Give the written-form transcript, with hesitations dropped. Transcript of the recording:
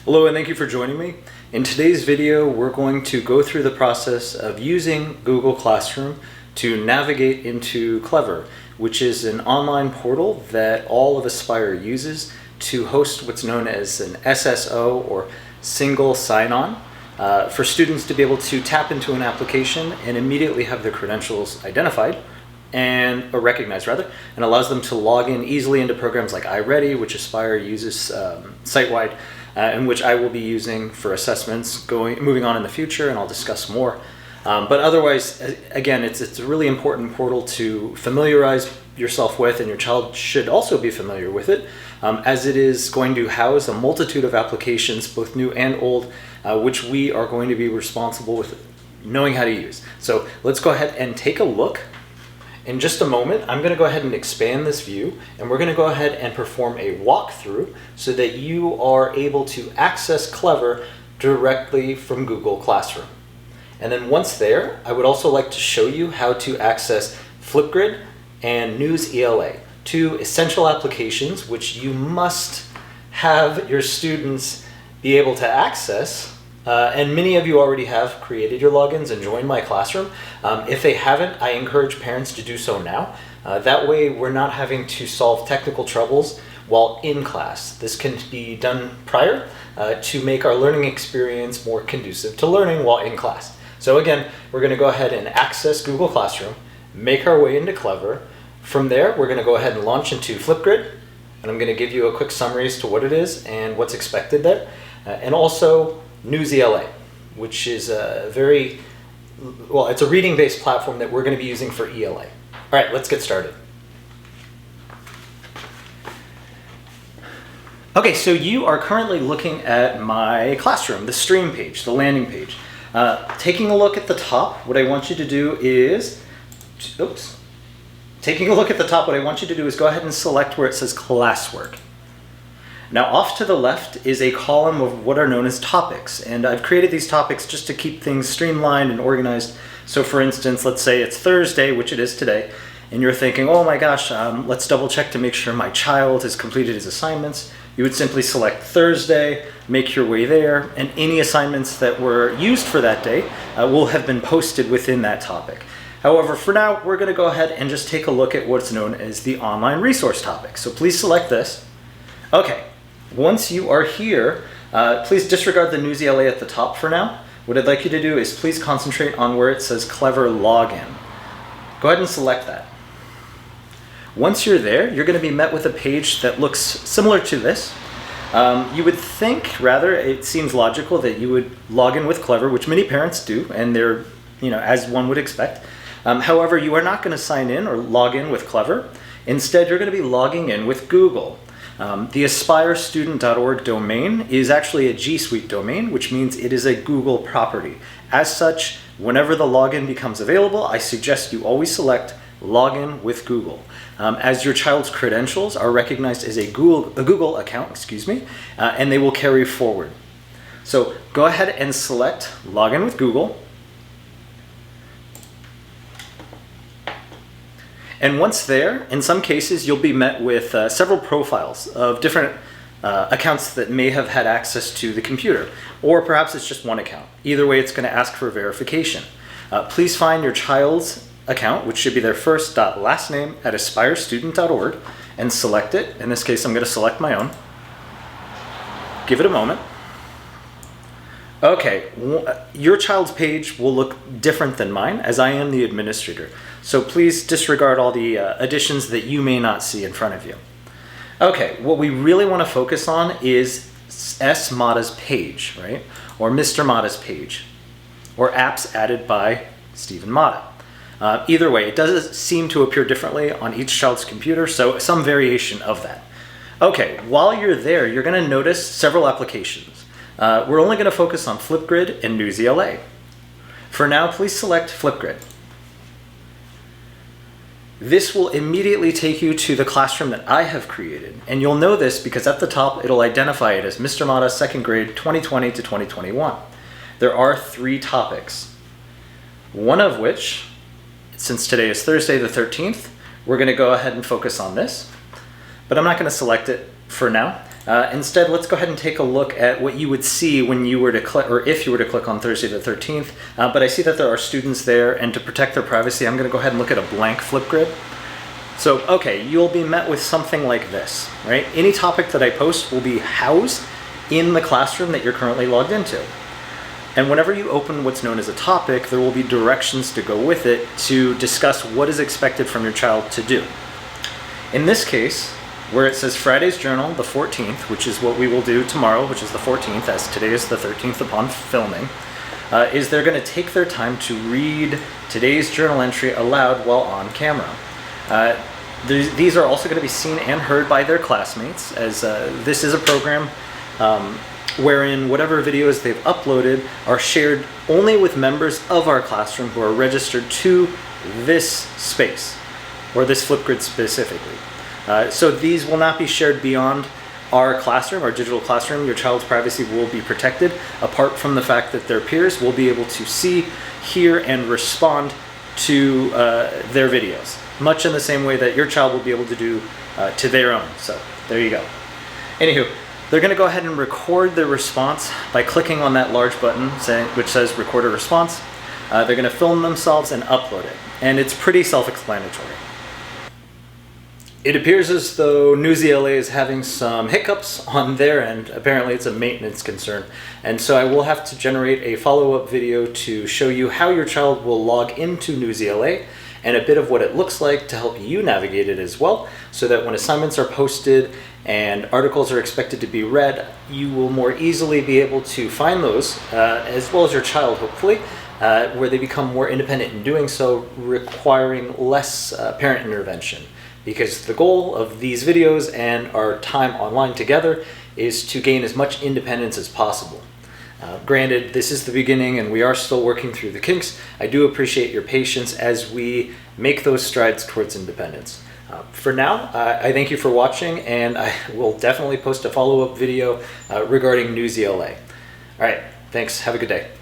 Hello and thank you for joining me. In today's video, we're going to go through the process of using Google Classroom to navigate into Clever, which is an online portal that all of Aspire uses to host what's known as an SSO or single sign-on for students to be able to tap into an application and immediately have their credentials identified or recognized rather, and allows them to log in easily into programs like iReady, which Aspire uses site-wide, and which I will be using for assessments moving on in the future, and I'll discuss more. But otherwise, again, it's a really important portal to familiarize yourself with, and your child should also be familiar with it, as it is going to house a multitude of applications, both new and old, which we are going to be responsible with knowing how to use. So let's go ahead and take a look. In just a moment, I'm going to go ahead and expand this view, and we're going to go ahead and perform a walkthrough so that you are able to access Clever directly from Google Classroom. And then once there, I would also like to show you how to access FlipGrid and News ELA, two essential applications which you must have your students be able to access. And many of you already have created your logins and joined my classroom. If they haven't, I encourage parents to do so now. That way we're not having to solve technical troubles while in class. This can be done prior to make our learning experience more conducive to learning while in class. So again, we're going to go ahead and access Google Classroom, make our way into Clever. From there, we're going to go ahead and launch into FlipGrid, and I'm going to give you a quick summary as to what it is and what's expected there. And also News ELA, which is a it's a reading-based platform that we're going to be using for ELA. All right, let's get started. Okay, so you are currently looking at my classroom, the stream page, the landing page. Taking a look at the top, what I want you to do is, taking a look at the top, what I want you to do is go ahead and select where it says classwork. Now off to the left is a column of what are known as topics, and I've created these topics just to keep things streamlined and organized. So for instance, let's say it's Thursday, which it is today, and you're thinking, oh my gosh, let's double check to make sure my child has completed his assignments. You would simply select Thursday, make your way there, and any assignments that were used for that day will have been posted within that topic. However, for now, we're going to go ahead and just take a look at what's known as the online resource topic. So please select this. Okay. Once you are here, please disregard the News ELA at the top for now. What I'd like you to do is please concentrate on where it says Clever Login. Go ahead and select that. Once you're there, you're going to be met with a page that looks similar to this. You would think, rather, it seems logical that you would log in with Clever, which many parents do, and they're, as one would expect. However, you are not going to sign in or log in with Clever. Instead, you're going to be logging in with Google. The aspirestudent.org domain is actually a G Suite domain, which means it is a Google property. As such, whenever the login becomes available, I suggest you always select Login with Google, as your child's credentials are recognized as a Google account, and they will carry forward. So go ahead and select Login with Google. And once there, in some cases, you'll be met with several profiles of different accounts that may have had access to the computer, or perhaps it's just one account. Either way, it's going to ask for verification. Please find your child's account, which should be their first last name at aspirestudent.org, and select it. In this case, I'm going to select my own. Give it a moment. Okay, your child's page will look different than mine, as I am the administrator. So please disregard all the additions that you may not see in front of you. Okay, what we really want to focus on is S. Mata's page, right? Or Mr. Mata's page, or apps added by Stephen Mata. Either way, it does seem to appear differently on each child's computer, so some variation of that. Okay, while you're there, you're going to notice several applications. We're only going to focus on FlipGrid and News ELA. For now, please select FlipGrid. This will immediately take you to the classroom that I have created, and you'll know this because at the top it'll identify it as Mr. Mata, 2nd grade, 2020 to 2021. There are 3 topics, one of which, since today is Thursday the 13th, we're going to go ahead and focus on this, but I'm not going to select it for now. Instead, let's go ahead and take a look at what you would see when you were to click, or if you were to click on Thursday the 13th. But I see that there are students there, and to protect their privacy, I'm going to go ahead and look at a blank FlipGrid. So, okay, you'll be met with something like this, right? Any topic that I post will be housed in the classroom that you're currently logged into. And whenever you open what's known as a topic, there will be directions to go with it to discuss what is expected from your child to do. In this case, where it says Friday's journal, the 14th, which is what we will do tomorrow, which is the 14th, as today is the 13th upon filming, is they're going to take their time to read today's journal entry aloud while on camera. These are also going to be seen and heard by their classmates, as this is a program wherein whatever videos they've uploaded are shared only with members of our classroom who are registered to this space, or this FlipGrid specifically. So these will not be shared beyond our classroom, our digital classroom. Your child's privacy will be protected, apart from the fact that their peers will be able to see, hear, and respond to their videos, much in the same way that your child will be able to do to their own. So there you go. Anywho, they're going to go ahead and record their response by clicking on that large button which says record a response. They're going to film themselves and upload it, and it's pretty self-explanatory. It appears as though Newsy LA is having some hiccups on their end. Apparently it's a maintenance concern. And so I will have to generate a follow-up video to show you how your child will log into Newsy LA and a bit of what it looks like to help you navigate it as well, so that when assignments are posted and articles are expected to be read, you will more easily be able to find those, as well as your child, hopefully, where they become more independent in doing so, requiring less parent intervention. Because the goal of these videos and our time online together is to gain as much independence as possible. Granted, this is the beginning and we are still working through the kinks. I do appreciate your patience as we make those strides towards independence. For now, I thank you for watching, and I will definitely post a follow-up video regarding Newsy LA. All right, thanks. Have a good day.